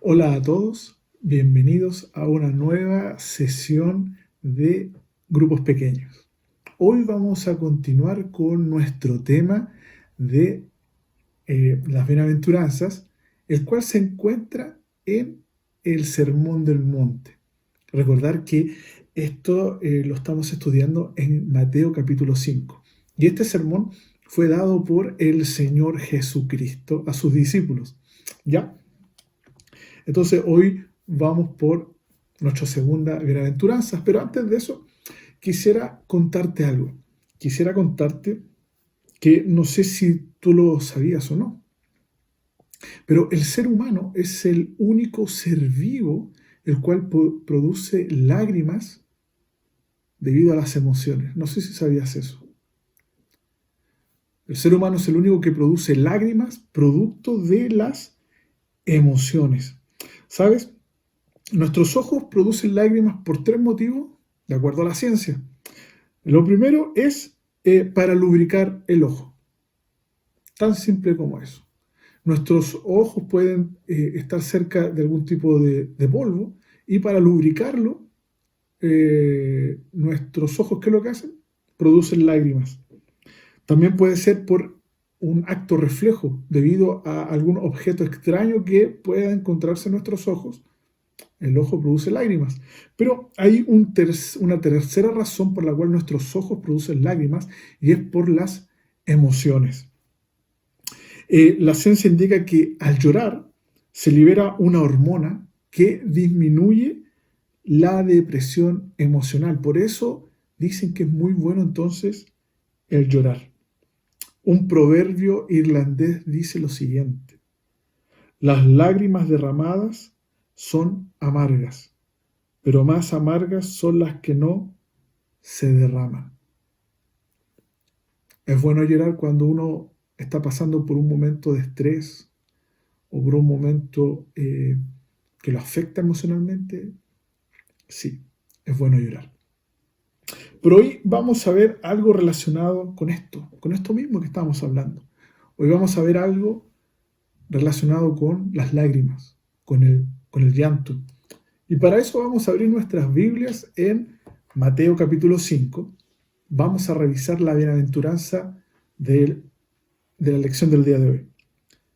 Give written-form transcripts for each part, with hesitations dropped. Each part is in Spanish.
Hola a todos, bienvenidos a una nueva sesión de grupos pequeños. Hoy vamos a continuar con nuestro tema de las bienaventuranzas, el cual se encuentra en el Sermón del Monte. Recordar que esto lo estamos estudiando en Mateo capítulo 5. Y este sermón fue dado por el Señor Jesucristo a sus discípulos. ¿Ya? Entonces hoy vamos por nuestra segunda bienaventuranza, pero antes de eso quisiera contarte algo. Quisiera contarte que no sé si tú lo sabías o no, pero el ser humano es el único ser vivo el cual produce lágrimas debido a las emociones. No sé si sabías eso. El ser humano es el único que produce lágrimas producto de las emociones. ¿Sabes? Nuestros ojos producen lágrimas por tres motivos, de acuerdo a la ciencia. Lo primero es para lubricar el ojo, tan simple como eso. Nuestros ojos pueden estar cerca de algún tipo de polvo y para lubricarlo, nuestros ojos, ¿qué es lo que hacen? Producen lágrimas. También puede ser por un acto reflejo, debido a algún objeto extraño que pueda encontrarse en nuestros ojos. El ojo produce lágrimas. Pero hay una tercera razón por la cual nuestros ojos producen lágrimas y es por las emociones. La ciencia indica que al llorar se libera una hormona que disminuye la depresión emocional. Por eso dicen que es muy bueno entonces el llorar. Un proverbio irlandés dice lo siguiente: las lágrimas derramadas son amargas, pero más amargas son las que no se derraman. Es bueno llorar cuando uno está pasando por un momento de estrés o por un momento que lo afecta emocionalmente. Sí, es bueno llorar. Pero hoy vamos a ver algo relacionado con esto mismo que estábamos hablando. Hoy vamos a ver algo relacionado con las lágrimas, con el llanto. Y para eso vamos a abrir nuestras Biblias en Mateo capítulo 5. Vamos a revisar la bienaventuranza de la lección del día de hoy.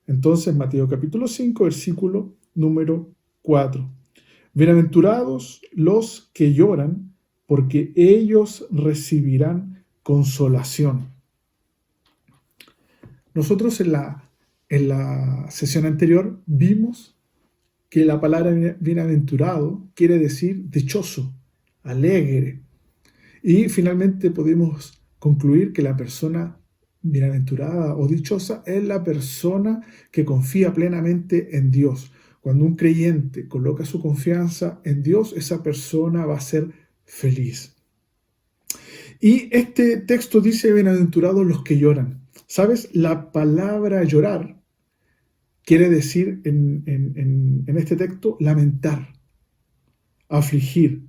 Entonces, Mateo capítulo 5, versículo número 4. Bienaventurados los que lloran, porque ellos recibirán consolación. Nosotros en la sesión anterior vimos que la palabra bienaventurado quiere decir dichoso, alegre. Y finalmente podemos concluir que la persona bienaventurada o dichosa es la persona que confía plenamente en Dios. Cuando un creyente coloca su confianza en Dios, esa persona va a ser feliz. Y este texto dice: bienaventurados los que lloran. ¿Sabes? La palabra llorar quiere decir en este texto lamentar, afligir.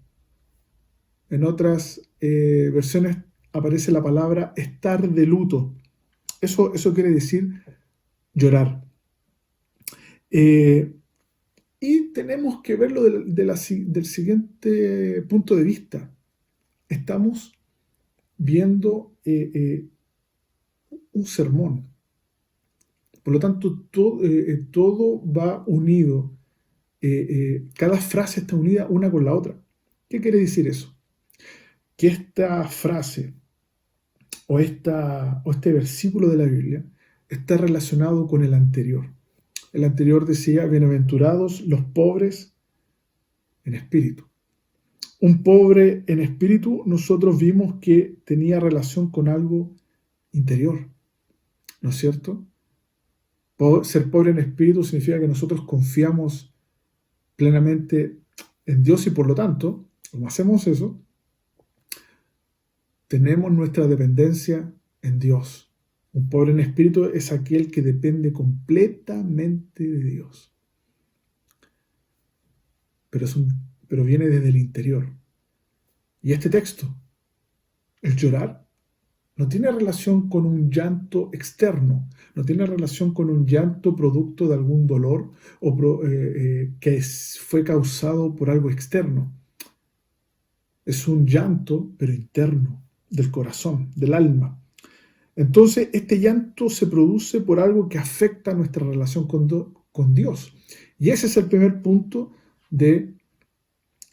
En otras versiones aparece la palabra estar de luto. Eso quiere decir llorar. Eh, y tenemos que verlo del siguiente punto de vista. Estamos viendo un sermón. Por lo tanto, todo va unido. Cada frase está unida una con la otra. ¿Qué quiere decir eso? Que esta frase o este versículo de la Biblia está relacionado con el anterior. El anterior decía: bienaventurados los pobres en espíritu. Un pobre en espíritu, nosotros vimos que tenía relación con algo interior, ¿no es cierto? Ser pobre en espíritu significa que nosotros confiamos plenamente en Dios y por lo tanto, como hacemos eso, tenemos nuestra dependencia en Dios. Un pobre en espíritu es aquel que depende completamente de Dios. Pero viene desde el interior. Y este texto, el llorar, no tiene relación con un llanto externo, no tiene relación con un llanto producto de algún dolor que fue causado por algo externo. Es un llanto, pero interno, del corazón, del alma. Entonces, este llanto se produce por algo que afecta nuestra relación con Dios. Y ese es el primer punto de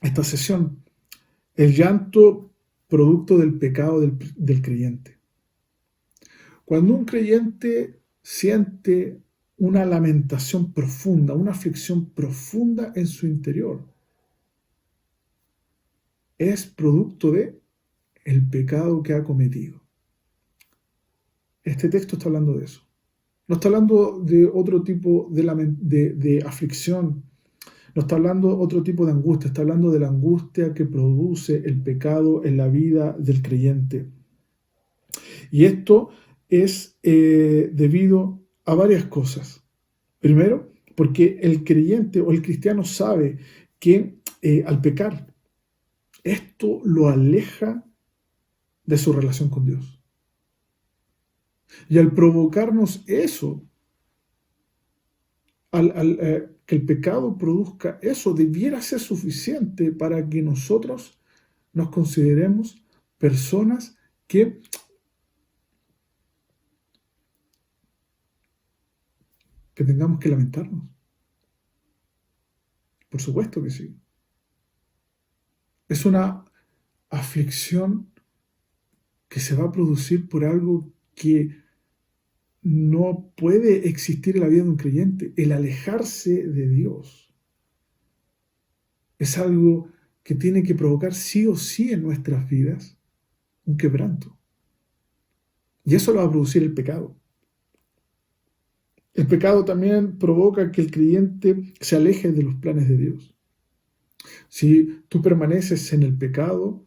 esta sesión. El llanto producto del pecado del creyente. Cuando un creyente siente una lamentación profunda, una aflicción profunda en su interior, es producto de el pecado que ha cometido. Este texto está hablando de eso. No está hablando de otro tipo de aflicción, no está hablando de otro tipo de angustia, está hablando de la angustia que produce el pecado en la vida del creyente. Y esto es debido a varias cosas. Primero, porque el creyente o el cristiano sabe que al pecar, esto lo aleja de su relación con Dios. Y al provocarnos eso, que el pecado produzca eso, debiera ser suficiente para que nosotros nos consideremos personas que tengamos que lamentarnos. Por supuesto que sí. Es una aflicción que se va a producir por algo que no puede existir en la vida de un creyente. El alejarse de Dios es algo que tiene que provocar sí o sí en nuestras vidas un quebranto. Y eso lo va a producir el pecado. El pecado también provoca que el creyente se aleje de los planes de Dios. Si tú permaneces en el pecado,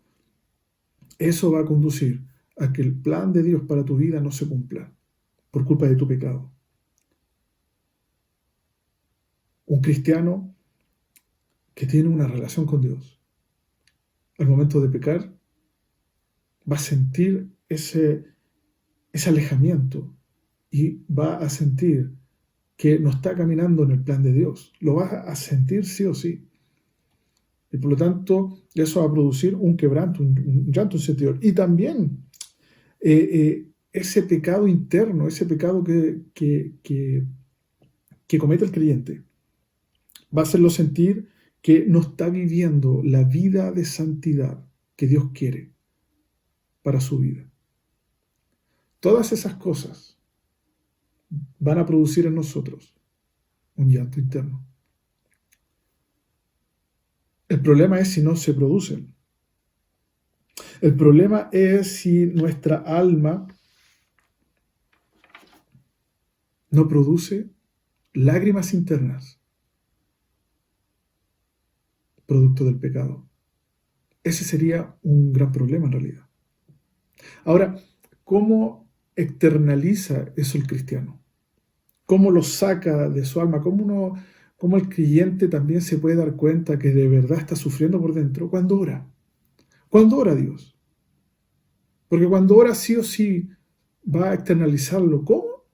eso va a conducir a que el plan de Dios para tu vida no se cumpla por culpa de tu pecado. Un cristiano que tiene una relación con Dios, al momento de pecar, va a sentir ese alejamiento y va a sentir que no está caminando en el plan de Dios. Lo va a sentir sí o sí. Y por lo tanto, eso va a producir un quebranto, un llanto interior. Y también ese pecado interno, ese pecado que comete el creyente, va a hacerlo sentir que no está viviendo la vida de santidad que Dios quiere para su vida. Todas esas cosas van a producir en nosotros un llanto interno. El problema es si no se producen. El problema es si nuestra alma no produce lágrimas internas producto del pecado. Ese sería un gran problema en realidad. Ahora, ¿cómo externaliza eso el cristiano? ¿Cómo lo saca de su alma? ¿Cómo el creyente también se puede dar cuenta que de verdad está sufriendo por dentro? Cuando ora. Cuando ora a Dios. Porque cuando ora sí o sí va a externalizarlo. ¿Cómo?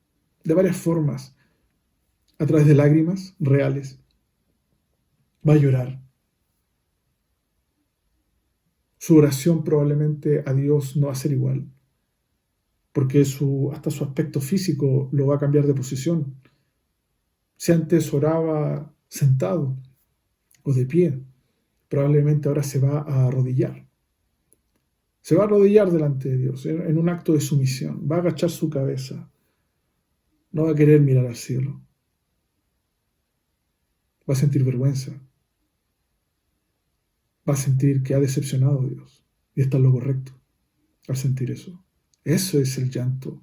De varias formas. A través de lágrimas reales. Va a llorar. Su oración probablemente a Dios no va a ser igual. Porque hasta su aspecto físico lo va a cambiar de posición. Si antes oraba sentado o de pie, probablemente ahora se va a arrodillar. Se va a arrodillar delante de Dios en un acto de sumisión. Va a agachar su cabeza. No va a querer mirar al cielo. Va a sentir vergüenza. Va a sentir que ha decepcionado a Dios. Y está en lo correcto al sentir eso. Eso es el llanto.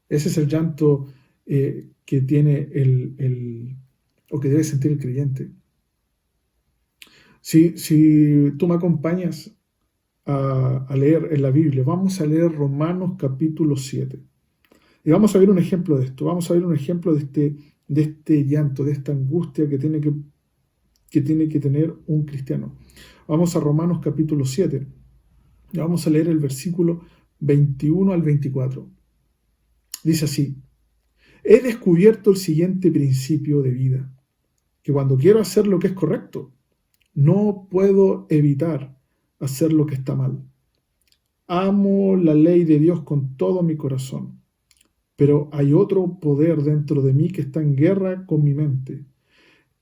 Ese es el llanto que tiene o que debe sentir el creyente. Si tú me acompañas a leer en la Biblia, vamos a leer Romanos capítulo 7. Y vamos a ver un ejemplo de esto. Vamos a ver un ejemplo de este llanto, de esta angustia que tiene que tener un cristiano. Vamos a Romanos capítulo 7. Y vamos a leer el versículo 21 al 24. Dice así: he descubierto el siguiente principio de vida, que cuando quiero hacer lo que es correcto, no puedo evitar hacer lo que está mal. Amo la ley de Dios con todo mi corazón, pero hay otro poder dentro de mí que está en guerra con mi mente.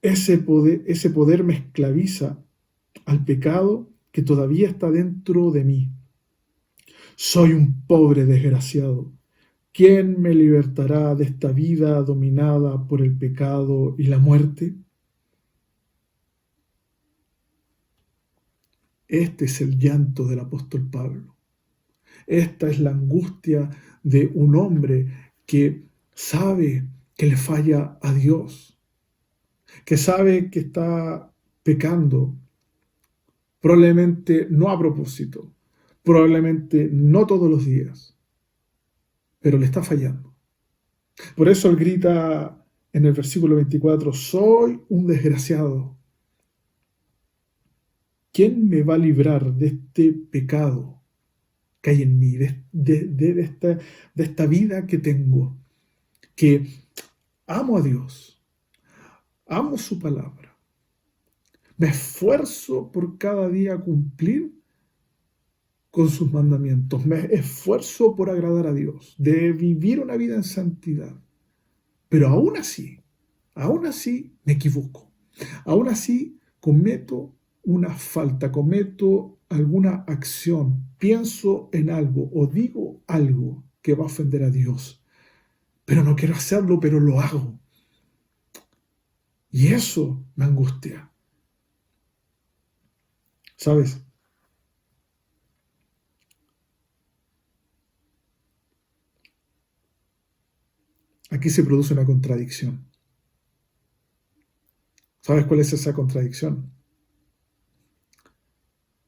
Ese poder me esclaviza al pecado que todavía está dentro de mí. Soy un pobre desgraciado. ¿Quién me libertará de esta vida dominada por el pecado y la muerte? Este es el llanto del apóstol Pablo. Esta es la angustia de un hombre que sabe que le falla a Dios, que sabe que está pecando, probablemente no a propósito, probablemente no todos los días, pero le está fallando. Por eso él grita en el versículo 24, soy un desgraciado. ¿Quién me va a librar de este pecado que hay en mí, de esta vida que tengo? Que amo a Dios, amo su palabra, me esfuerzo por cada día cumplir con sus mandamientos, me esfuerzo por agradar a Dios, de vivir una vida en santidad. Pero aún así me equivoco, aún así cometo una falta, cometo alguna acción, pienso en algo o digo algo que va a ofender a Dios, pero no quiero hacerlo, pero lo hago. Y eso me angustia. ¿Sabes? Aquí se produce una contradicción. ¿Sabes cuál es esa contradicción?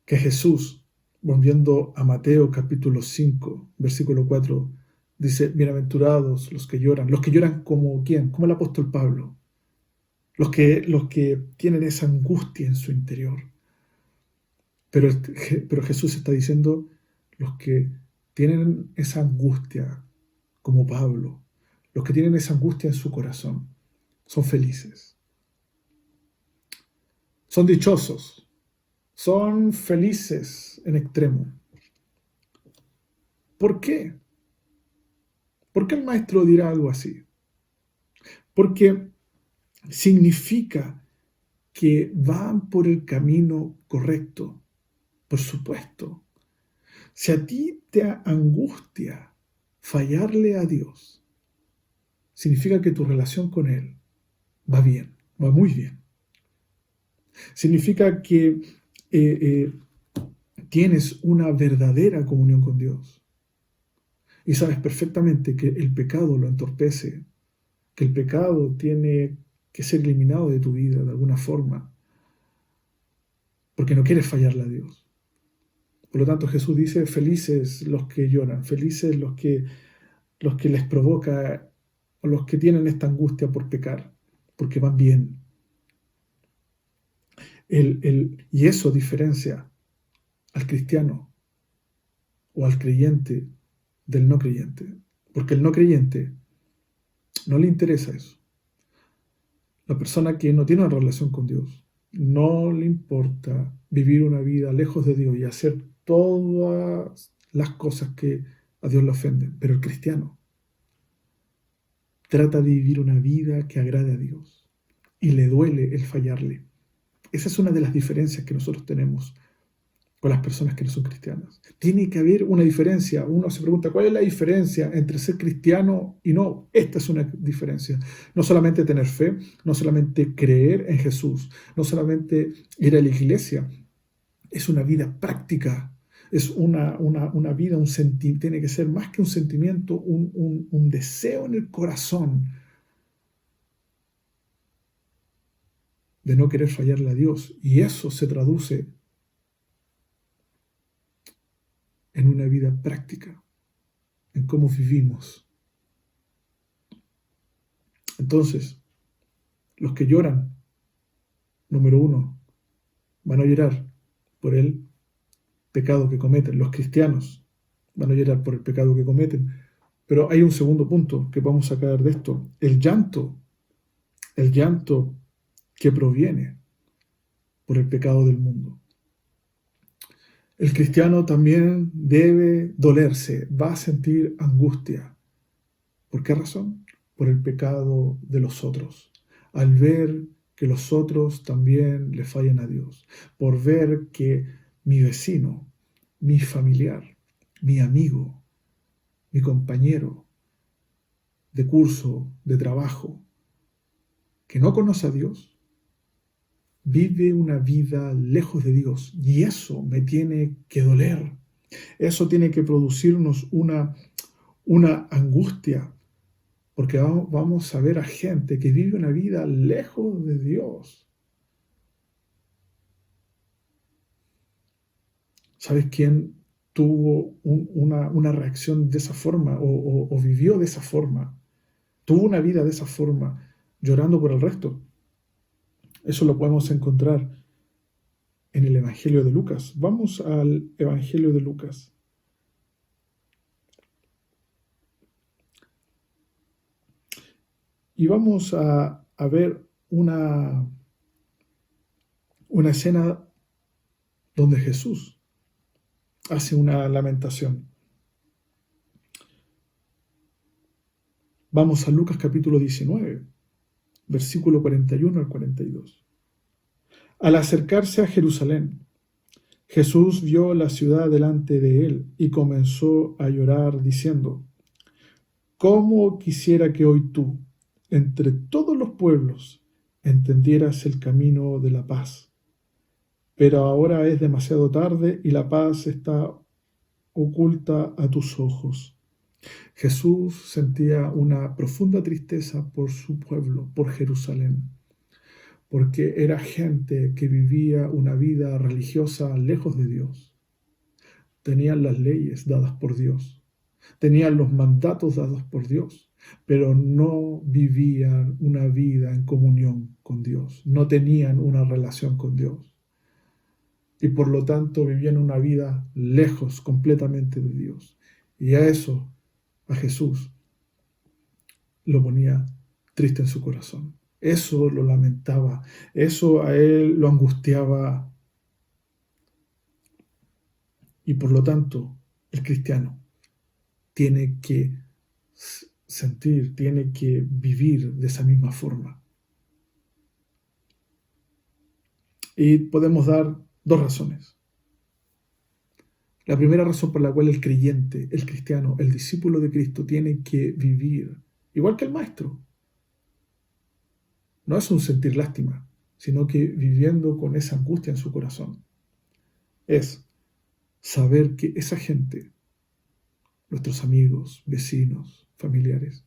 Que Jesús, volviendo a Mateo capítulo 5, versículo 4, dice, bienaventurados los que lloran como ¿quién? Como el apóstol Pablo, los que tienen esa angustia en su interior. Pero Jesús está diciendo, los que tienen esa angustia como Pablo, los que tienen esa angustia en su corazón, son felices, son dichosos, son felices en extremo. ¿Por qué? ¿Por qué el maestro dirá algo así? Porque significa que van por el camino correcto, por supuesto. Si a ti te angustia fallarle a Dios, significa que tu relación con Él va bien, va muy bien. Significa que tienes una verdadera comunión con Dios. Y sabes perfectamente que el pecado lo entorpece, que el pecado tiene que ser eliminado de tu vida de alguna forma, porque no quieres fallarle a Dios. Por lo tanto, Jesús dice, felices los que lloran, felices los que les provoca, o los que tienen esta angustia por pecar, porque van bien. Y eso diferencia al cristiano o al creyente del no creyente, porque el no creyente no le interesa eso. La persona que no tiene una relación con Dios, no le importa vivir una vida lejos de Dios y hacer todas las cosas que a Dios le ofenden. Pero el cristiano trata de vivir una vida que agrade a Dios y le duele el fallarle. Esa es una de las diferencias que nosotros tenemos con las personas que no son cristianas. Tiene que haber una diferencia. Uno se pregunta, ¿cuál es la diferencia entre ser cristiano y no? Esta es una diferencia. No solamente tener fe, no solamente creer en Jesús, no solamente ir a la iglesia. Es una vida práctica. Es una vida, tiene que ser más que un sentimiento, un deseo en el corazón de no querer fallarle a Dios. Y eso se traduce en una vida práctica, en cómo vivimos. Entonces, los que lloran, número uno, van a llorar por el pecado que cometen. Los cristianos van a llorar por el pecado que cometen. Pero hay un segundo punto que podemos sacar de esto. El llanto que proviene por el pecado del mundo. El cristiano también debe dolerse, va a sentir angustia. ¿Por qué razón? Por el pecado de los otros. Al ver que los otros también le fallan a Dios. Por ver que mi vecino, mi familiar, mi amigo, mi compañero de curso, de trabajo, que no conoce a Dios, vive una vida lejos de Dios. Y eso me tiene que doler. Eso tiene que producirnos una angustia, porque vamos a ver a gente que vive una vida lejos de Dios. ¿Sabes quién tuvo una reacción de esa forma o vivió de esa forma? Tuvo una vida de esa forma, llorando por el resto. Eso lo podemos encontrar en el Evangelio de Lucas. Vamos al Evangelio de Lucas. Y vamos a ver una escena donde Jesús hace una lamentación. Vamos a Lucas capítulo 19, versículo 41 al 42. Al acercarse a Jerusalén, Jesús vio la ciudad delante de él y comenzó a llorar diciendo: ¿Cómo quisiera que hoy tú, entre todos los pueblos, entendieras el camino de la paz? Pero ahora es demasiado tarde y la paz está oculta a tus ojos. Jesús sentía una profunda tristeza por su pueblo, por Jerusalén, porque era gente que vivía una vida religiosa lejos de Dios. Tenían las leyes dadas por Dios, tenían los mandatos dados por Dios, pero no vivían una vida en comunión con Dios, no tenían una relación con Dios. Y por lo tanto vivían una vida lejos completamente de Dios. Y a eso, a Jesús, lo ponía triste en su corazón. Eso lo lamentaba, eso a él lo angustiaba. Y por lo tanto, el cristiano tiene que sentir, tiene que vivir de esa misma forma. Y podemos dar dos razones. La primera razón por la cual el creyente, el cristiano, el discípulo de Cristo tiene que vivir, igual que el maestro, no es un sentir lástima, sino que viviendo con esa angustia en su corazón, es saber que esa gente, nuestros amigos, vecinos, familiares,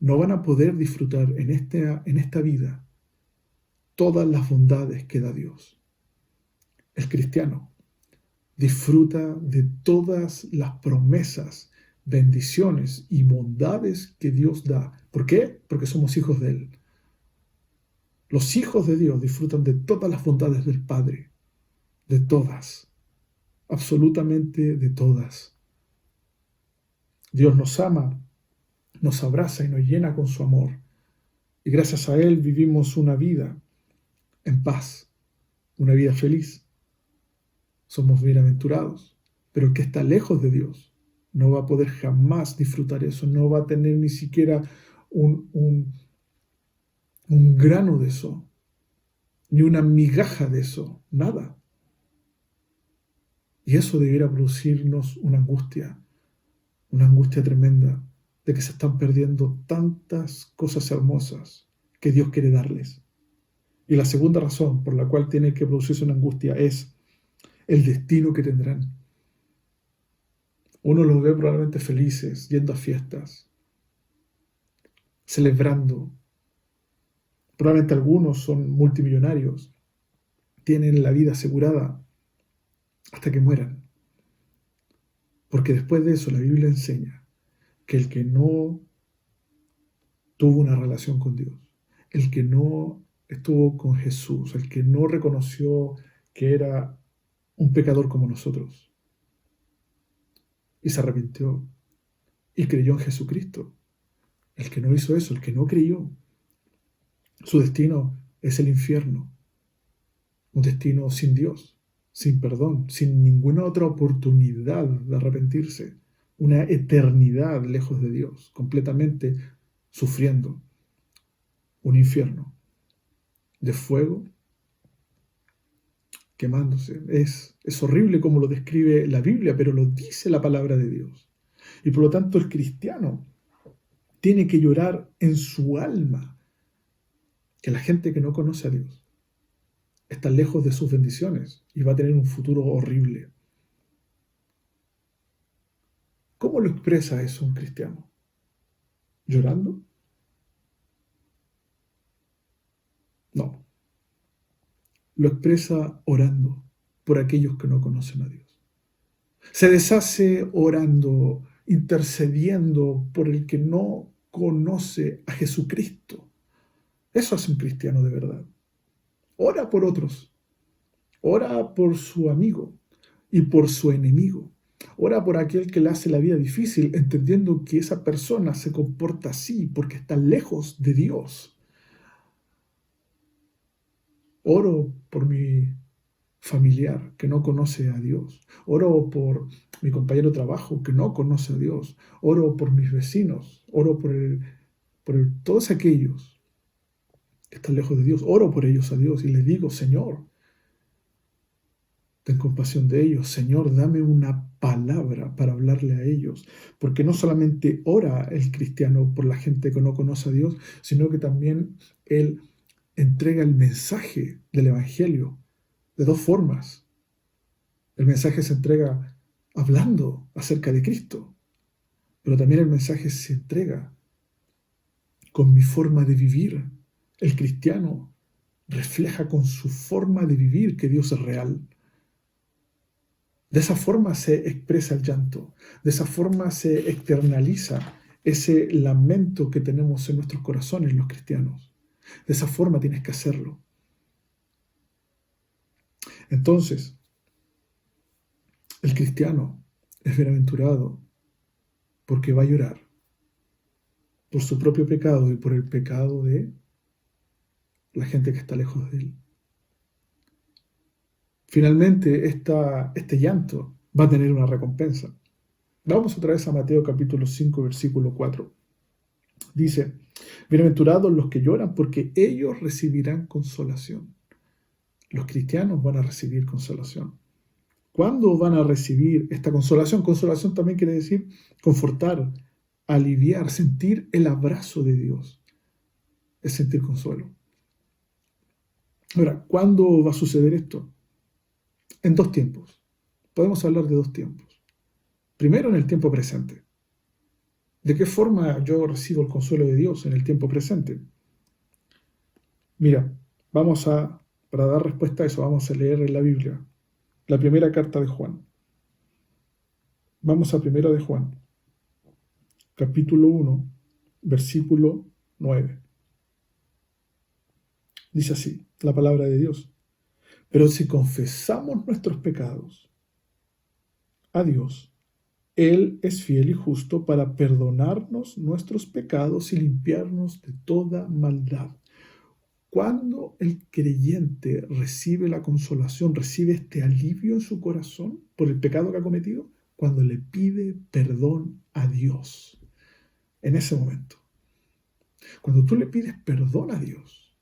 no van a poder disfrutar en esta vida todas las bondades que da Dios. El cristiano disfruta de todas las promesas, bendiciones y bondades que Dios da. ¿Por qué? Porque somos hijos de Él. Los hijos de Dios disfrutan de todas las bondades del Padre, de todas, absolutamente de todas. Dios nos ama, nos abraza y nos llena con su amor. Y gracias a Él vivimos una vida en paz, una vida feliz. Somos bienaventurados. Pero el que está lejos de Dios no va a poder jamás disfrutar eso, no va a tener ni siquiera un grano de eso, ni una migaja de eso, nada. Y eso debiera producirnos una angustia tremenda de que se están perdiendo tantas cosas hermosas que Dios quiere darles. Y la segunda razón por la cual tiene que producirse una angustia es el destino que tendrán. Uno los ve probablemente felices, yendo a fiestas, celebrando. Probablemente algunos son multimillonarios, tienen la vida asegurada hasta que mueran. Porque después de eso la Biblia enseña que el que no tuvo una relación con Dios, el que no estuvo con Jesús, el que no reconoció que era un pecador como nosotros, y se arrepintió y creyó en Jesucristo. El que no hizo eso, el que no creyó, su destino es el infierno, un destino sin Dios, sin perdón, sin ninguna otra oportunidad de arrepentirse, una eternidad lejos de Dios, completamente sufriendo un infierno de fuego quemándose. Es horrible como lo describe la Biblia, pero lo dice la palabra de Dios. Y por lo tanto el cristiano tiene que llorar en su alma que la gente que no conoce a Dios está lejos de sus bendiciones y va a tener un futuro horrible. ¿Cómo lo expresa eso un cristiano? ¿Llorando? No. Lo expresa orando por aquellos que no conocen a Dios. Se deshace orando, intercediendo por el que no conoce a Jesucristo. Eso hace un cristiano de verdad. Ora por otros. Ora por su amigo y por su enemigo. Ora por aquel que le hace la vida difícil, entendiendo que esa persona se comporta así porque está lejos de Dios. Oro por mi familiar que no conoce a Dios. Oro por mi compañero de trabajo que no conoce a Dios. Oro por mis vecinos. Oro por todos aquellos que están lejos de Dios. Oro por ellos a Dios y les digo, Señor, ten compasión de ellos. Señor, dame una palabra para hablarle a ellos. Porque no solamente ora el cristiano por la gente que no conoce a Dios, sino que también él entrega el mensaje del Evangelio de dos formas. El mensaje se entrega hablando acerca de Cristo, pero también el mensaje se entrega con mi forma de vivir. El cristiano refleja con su forma de vivir que Dios es real. De esa forma se expresa el llanto, de esa forma se externaliza ese lamento que tenemos en nuestros corazones los cristianos. De esa forma tienes que hacerlo. Entonces, el cristiano es bienaventurado porque va a llorar por su propio pecado y por el pecado de la gente que está lejos de él. Finalmente, este llanto va a tener una recompensa. Vamos otra vez a Mateo capítulo 5, versículo 4. Dice, bienaventurados los que lloran porque ellos recibirán consolación. Los cristianos van a recibir consolación. ¿Cuándo van a recibir esta consolación? Consolación también quiere decir confortar, aliviar, sentir el abrazo de Dios. Es sentir consuelo. Ahora, ¿cuándo va a suceder esto? En dos tiempos. Podemos hablar de dos tiempos. Primero, en el tiempo presente. ¿De qué forma yo recibo el consuelo de Dios en el tiempo presente? Mira, para dar respuesta a eso, vamos a leer en la Biblia la primera carta de Juan. Vamos a primera de Juan, capítulo 1, versículo 9. Dice así, la palabra de Dios. Pero si confesamos nuestros pecados a Dios, Él es fiel y justo para perdonarnos nuestros pecados y limpiarnos de toda maldad. Cuando el creyente recibe la consolación, recibe este alivio en su corazón por el pecado que ha cometido, cuando le pide perdón a Dios. En ese momento. Cuando tú le pides perdón a Dios,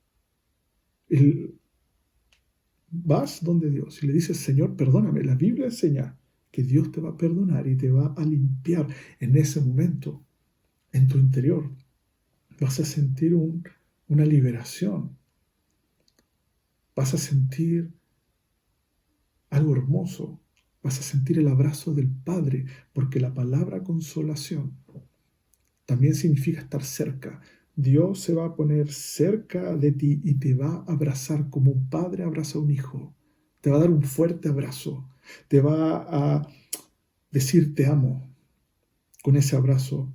vas donde Dios y le dices, Señor, perdóname. La Biblia enseña que Dios te va a perdonar y te va a limpiar. En ese momento, en tu interior, vas a sentir una liberación. Vas a sentir algo hermoso. Vas a sentir el abrazo del Padre, porque la palabra consolación también significa estar cerca. Dios se va a poner cerca de ti y te va a abrazar como un padre abraza a un hijo. Te va a dar un fuerte abrazo. Te va a decir te amo con ese abrazo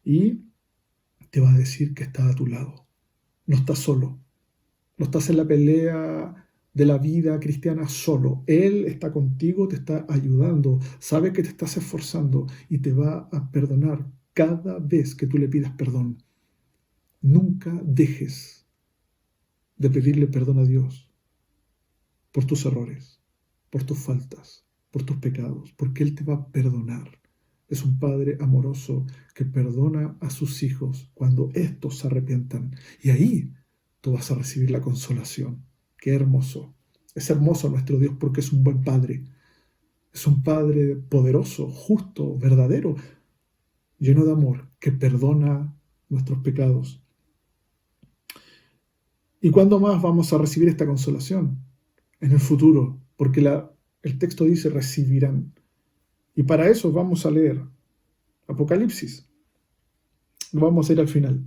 y te va a decir que está a tu lado. No estás solo. No estás en la pelea de la vida cristiana solo. Él está contigo, te está ayudando, sabe que te estás esforzando y te va a perdonar cada vez que tú le pidas perdón. Nunca dejes de pedirle perdón a Dios por tus errores, por tus faltas, por tus pecados, porque Él te va a perdonar. Es un Padre amoroso que perdona a sus hijos cuando éstos se arrepientan. Y ahí tú vas a recibir la consolación. Qué hermoso. Es hermoso nuestro Dios porque es un buen Padre. Es un Padre poderoso, justo, verdadero, lleno de amor, que perdona nuestros pecados. ¿Y cuándo más vamos a recibir esta consolación? En el futuro, porque el texto dice recibirán. Y para eso vamos a leer Apocalipsis. Vamos a ir al final,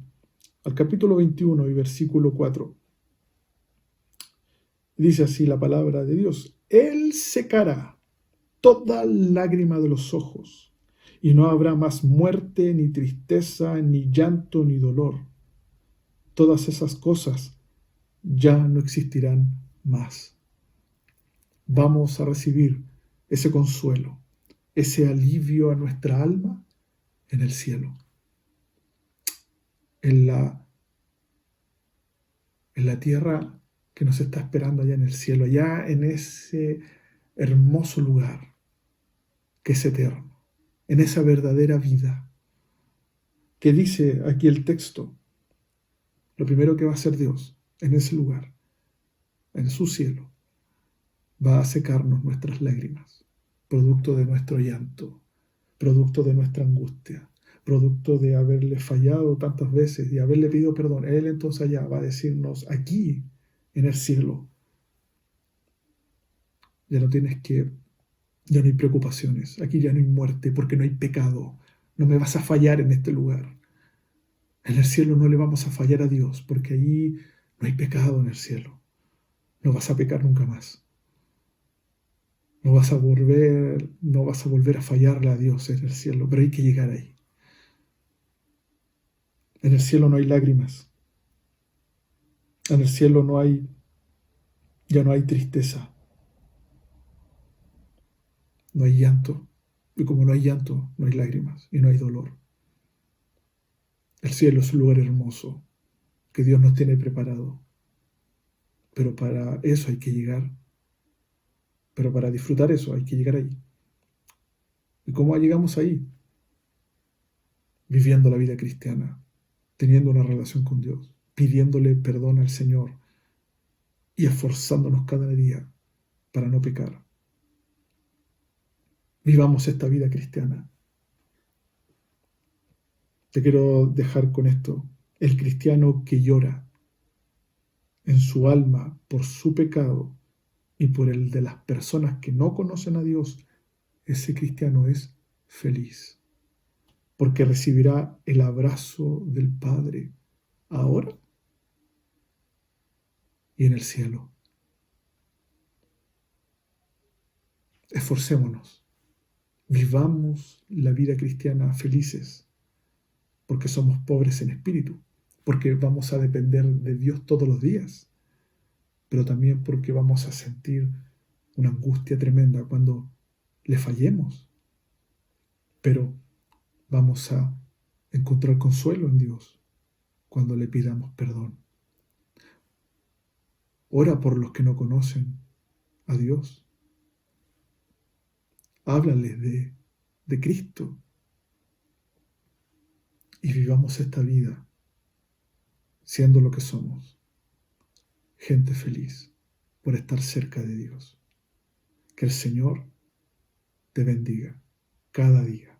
al capítulo 21 y versículo 4. Dice así la palabra de Dios: Él secará toda lágrima de los ojos, y no habrá más muerte, ni tristeza, ni llanto, ni dolor. Todas esas cosas ya no existirán más. Vamos a recibir ese consuelo, ese alivio a nuestra alma en el cielo, en la tierra que nos está esperando allá en el cielo, allá en ese hermoso lugar que es eterno, en esa verdadera vida que dice aquí el texto. Lo primero que va a hacer Dios en ese lugar, en su cielo, va a secarnos nuestras lágrimas, producto de nuestro llanto, producto de nuestra angustia, producto de haberle fallado tantas veces y haberle pedido perdón. Él entonces allá va a decirnos aquí, en el cielo, ya no tienes que, ya no hay preocupaciones, aquí ya no hay muerte porque no hay pecado, no me vas a fallar en este lugar. En el cielo no le vamos a fallar a Dios porque allí no hay pecado en el cielo. No vas a pecar nunca más. No vas a volver a fallarle a Dios en el cielo, pero hay que llegar ahí. En el cielo no hay lágrimas. En el cielo ya no hay tristeza. No hay llanto. Y como no hay llanto, no hay lágrimas y no hay dolor. El cielo es un lugar hermoso que Dios nos tiene preparado. Pero para eso hay que llegar. Pero para disfrutar eso hay que llegar ahí. ¿Y cómo llegamos ahí? Viviendo la vida cristiana, teniendo una relación con Dios, pidiéndole perdón al Señor y esforzándonos cada día para no pecar. Vivamos esta vida cristiana. Te quiero dejar con esto. El cristiano que llora en su alma por su pecado y por el de las personas que no conocen a Dios, ese cristiano es feliz, porque recibirá el abrazo del Padre ahora y en el cielo. Esforcémonos, vivamos la vida cristiana felices, porque somos pobres en espíritu, porque vamos a depender de Dios todos los días, pero también porque vamos a sentir una angustia tremenda cuando le fallemos, pero vamos a encontrar consuelo en Dios cuando le pidamos perdón. Ora por los que no conocen a Dios. Háblales de Cristo y vivamos esta vida siendo lo que somos, gente feliz por estar cerca de Dios. Que el Señor te bendiga cada día.